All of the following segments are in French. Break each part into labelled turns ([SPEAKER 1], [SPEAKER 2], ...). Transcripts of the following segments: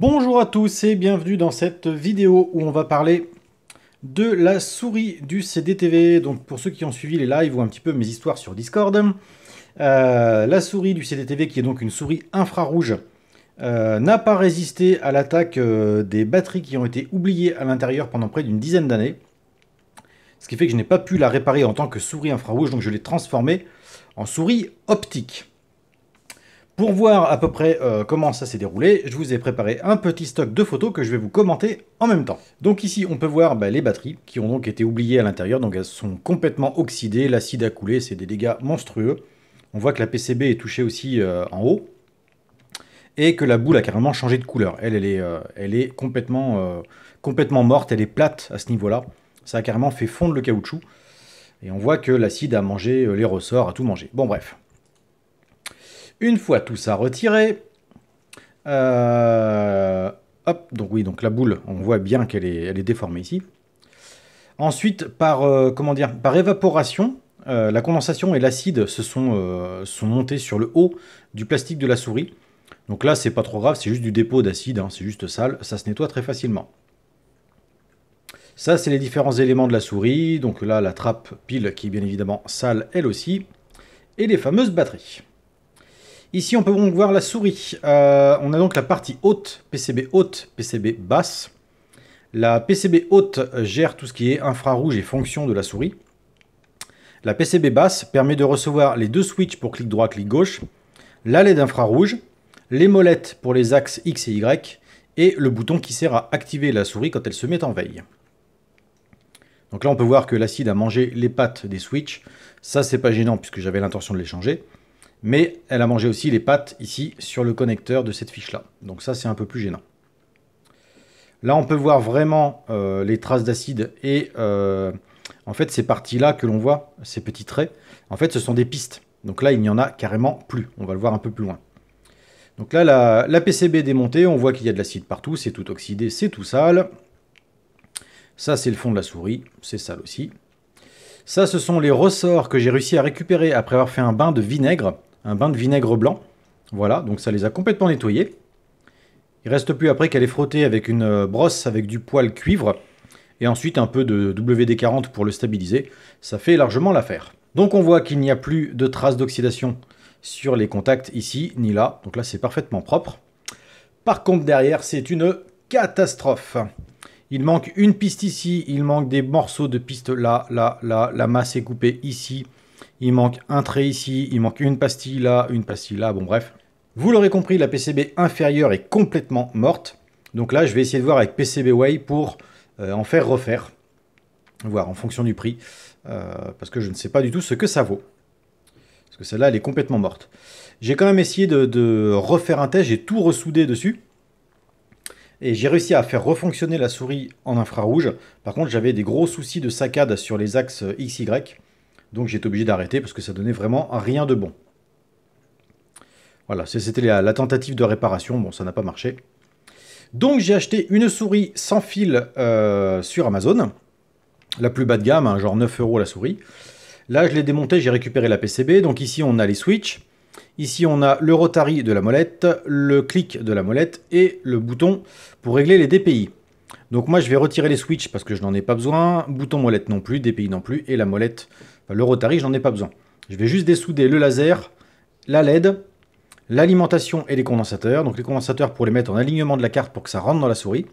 [SPEAKER 1] Bonjour à tous et bienvenue dans cette vidéo où on va parler de la souris du CDTV. Donc pour ceux qui ont suivi les lives ou un petit peu mes histoires sur Discord, la souris du CDTV, qui est donc une souris infrarouge, n'a pas résisté à l'attaque des batteries qui ont été oubliées à l'intérieur pendant près d'une dizaine d'années. Ce qui fait que je n'ai pas pu la réparer en tant que souris infrarouge, donc je l'ai transformée en souris optique. Pour voir à peu près comment ça s'est déroulé, je vous ai préparé un petit stock de photos que je vais vous commenter en même temps. Donc ici, on peut voir les batteries qui ont donc été oubliées à l'intérieur. Donc elles sont complètement oxydées, l'acide a coulé, c'est des dégâts monstrueux. On voit que la PCB est touchée aussi en haut. Et que la boule a carrément changé de couleur. Elle est complètement morte, elle est plate à ce niveau-là. Ça a carrément fait fondre le caoutchouc. Et on voit que l'acide a mangé les ressorts, a tout mangé. Bon bref. Une fois tout ça retiré, hop, donc la boule, on voit bien qu'elle est déformée ici. Ensuite, par évaporation, la condensation et l'acide sont montés sur le haut du plastique de la souris. Donc là, c'est pas trop grave, c'est juste du dépôt d'acide, hein, c'est juste sale, ça se nettoie très facilement. Ça, c'est les différents éléments de la souris. Donc là, la trappe pile qui est bien évidemment sale, elle aussi. Et les fameuses batteries. Ici, on peut donc voir la souris. On a donc la partie haute, PCB basse. La PCB haute gère tout ce qui est infrarouge et fonction de la souris. La PCB basse permet de recevoir les deux switches pour clic droit, clic gauche, la LED infrarouge, les molettes pour les axes X et Y, et le bouton qui sert à activer la souris quand elle se met en veille. Donc là, on peut voir que l'acide a mangé les pattes des switches. Ça, c'est pas gênant puisque j'avais l'intention de les changer. Mais elle a mangé aussi les pattes ici sur le connecteur de cette fiche-là. Donc ça, c'est un peu plus gênant. Là, on peut voir vraiment les traces d'acide et en fait, ces parties-là que l'on voit, ces petits traits, en fait, ce sont des pistes. Donc là, il n'y en a carrément plus. On va le voir un peu plus loin. Donc là, la PCB est démontée. On voit qu'il y a de l'acide partout. C'est tout oxydé, c'est tout sale. Ça, c'est le fond de la souris. C'est sale aussi. Ça, ce sont les ressorts que j'ai réussi à récupérer après avoir fait un bain de vinaigre. Un bain de vinaigre blanc. Voilà, donc ça les a complètement nettoyés. Il ne reste plus après qu'à les frotter avec une brosse avec du poil cuivre. Et ensuite un peu de WD-40 pour le stabiliser. Ça fait largement l'affaire. Donc on voit qu'il n'y a plus de traces d'oxydation sur les contacts ici, ni là. Donc là, c'est parfaitement propre. Par contre, derrière, c'est une catastrophe. Il manque une piste ici, il manque des morceaux de piste là, la masse est coupée ici. Il manque un trait ici, il manque une pastille là, bon bref. Vous l'aurez compris, la PCB inférieure est complètement morte. Donc là, je vais essayer de voir avec PCBWay pour en faire refaire. Voir en fonction du prix. Parce que je ne sais pas du tout ce que ça vaut. Parce que celle-là, elle est complètement morte. J'ai quand même essayé de refaire un test, j'ai tout ressoudé dessus. Et j'ai réussi à faire refonctionner la souris en infrarouge. Par contre, j'avais des gros soucis de saccade sur les axes XY. Donc j'ai été obligé d'arrêter parce que ça donnait vraiment rien de bon. Voilà, c'était la tentative de réparation. Bon, ça n'a pas marché. Donc j'ai acheté une souris sans fil sur Amazon. La plus bas de gamme, hein, genre 9 € la souris. Là, je l'ai démontée, j'ai récupéré la PCB. Donc ici, on a les switches. Ici, on a le rotary de la molette, le clic de la molette et le bouton pour régler les DPI. Donc moi, je vais retirer les switches parce que je n'en ai pas besoin. Bouton molette non plus, DPI non plus. Et la molette, enfin, le rotary, je n'en ai pas besoin. Je vais juste dessouder le laser, la LED, l'alimentation et les condensateurs. Donc les condensateurs pour les mettre en alignement de la carte pour que ça rentre dans la souris.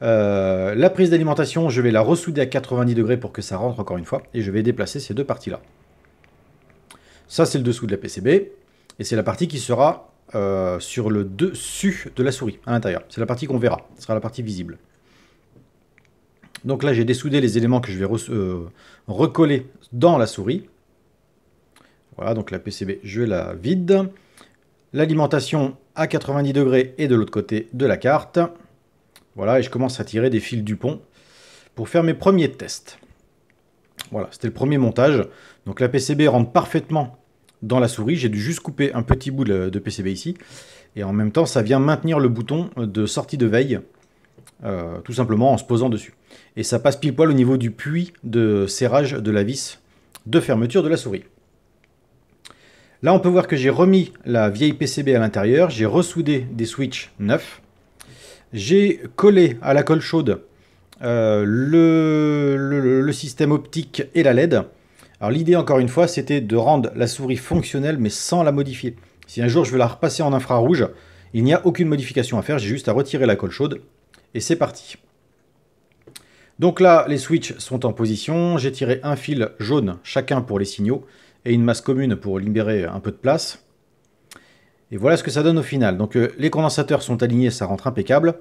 [SPEAKER 1] La prise d'alimentation, je vais la ressouder à 90 degrés pour que ça rentre encore une fois. Et je vais déplacer ces deux parties-là. Ça, c'est le dessous de la PCB. Et c'est la partie qui sera sur le dessus de la souris, à l'intérieur. C'est la partie qu'on verra. Ce sera la partie visible. Donc là, j'ai dessoudé les éléments que je vais recoller dans la souris. Voilà, donc la PCB, je la vide. L'alimentation à 90 degrés et de l'autre côté de la carte. Voilà, et je commence à tirer des fils du pont pour faire mes premiers tests. Voilà, c'était le premier montage. Donc la PCB rentre parfaitement dans la souris. J'ai dû juste couper un petit bout de PCB ici. Et en même temps, ça vient maintenir le bouton de sortie de veille. Tout simplement en se posant dessus. Et ça passe pile poil au niveau du puits de serrage de la vis de fermeture de la souris. Là, on peut voir que j'ai remis la vieille PCB à l'intérieur. J'ai ressoudé des switches neufs. J'ai collé à la colle chaude le système optique et la LED. Alors l'idée, encore une fois, c'était de rendre la souris fonctionnelle, mais sans la modifier. Si un jour je veux la repasser en infrarouge, il n'y a aucune modification à faire, j'ai juste à retirer la colle chaude, et c'est parti. Donc là, les switches sont en position, j'ai tiré un fil jaune chacun pour les signaux, et une masse commune pour libérer un peu de place. Et voilà ce que ça donne au final. Donc les condensateurs sont alignés, ça rentre impeccable.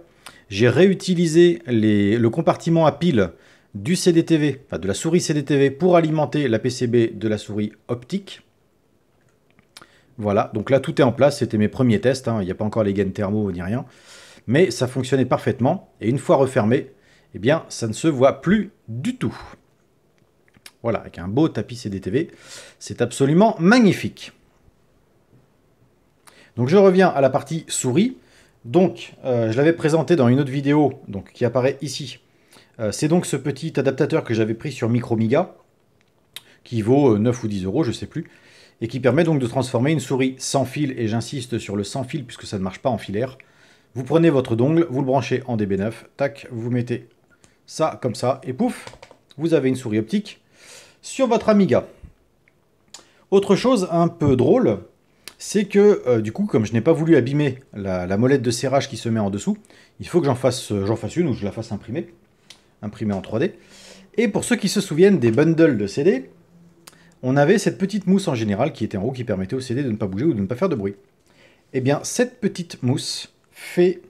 [SPEAKER 1] J'ai réutilisé le compartiment à pile du CDTV, enfin de la souris CDTV, pour alimenter la PCB de la souris optique. Voilà, donc là tout est en place, c'était mes premiers tests, hein. Il n'y a pas encore les gaines thermo ni rien. Mais ça fonctionnait parfaitement, et une fois refermé, eh bien ça ne se voit plus du tout. Voilà, avec un beau tapis CDTV, c'est absolument magnifique. Donc je reviens à la partie souris. Donc je l'avais présenté dans une autre vidéo donc, qui apparaît ici. C'est donc ce petit adaptateur que j'avais pris sur Micromiga, qui vaut 9 ou 10 euros, je ne sais plus, et qui permet donc de transformer une souris sans fil, et j'insiste sur le sans fil puisque ça ne marche pas en filaire. Vous prenez votre dongle, vous le branchez en DB9, tac, vous mettez ça comme ça, et pouf, vous avez une souris optique sur votre Amiga. Autre chose un peu drôle, c'est que du coup, comme je n'ai pas voulu abîmer la molette de serrage qui se met en dessous, il faut que j'en fasse une ou je la fasse imprimer en 3D. Et pour ceux qui se souviennent des bundles de CD, on avait cette petite mousse en général qui était en haut, qui permettait au CD de ne pas bouger ou de ne pas faire de bruit. Eh bien, cette petite mousse fait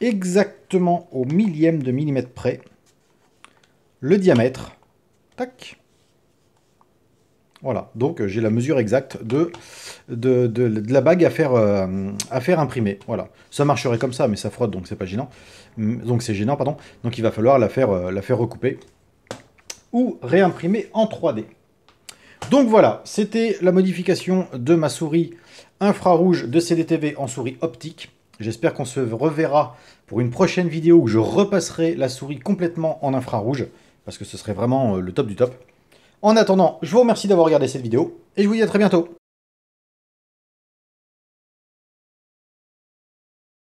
[SPEAKER 1] exactement au millième de millimètre près le diamètre. Tac. Voilà, donc j'ai la mesure exacte de la bague à faire imprimer. Voilà, ça marcherait comme ça, mais ça frotte, donc c'est pas gênant. Donc c'est gênant, pardon. Donc il va falloir la faire recouper ou réimprimer en 3D. Donc voilà, c'était la modification de ma souris infrarouge de CDTV en souris optique. J'espère qu'on se reverra pour une prochaine vidéo où je repasserai la souris complètement en infrarouge, parce que ce serait vraiment le top du top. En attendant, je vous remercie d'avoir regardé cette vidéo, et je vous dis à très bientôt.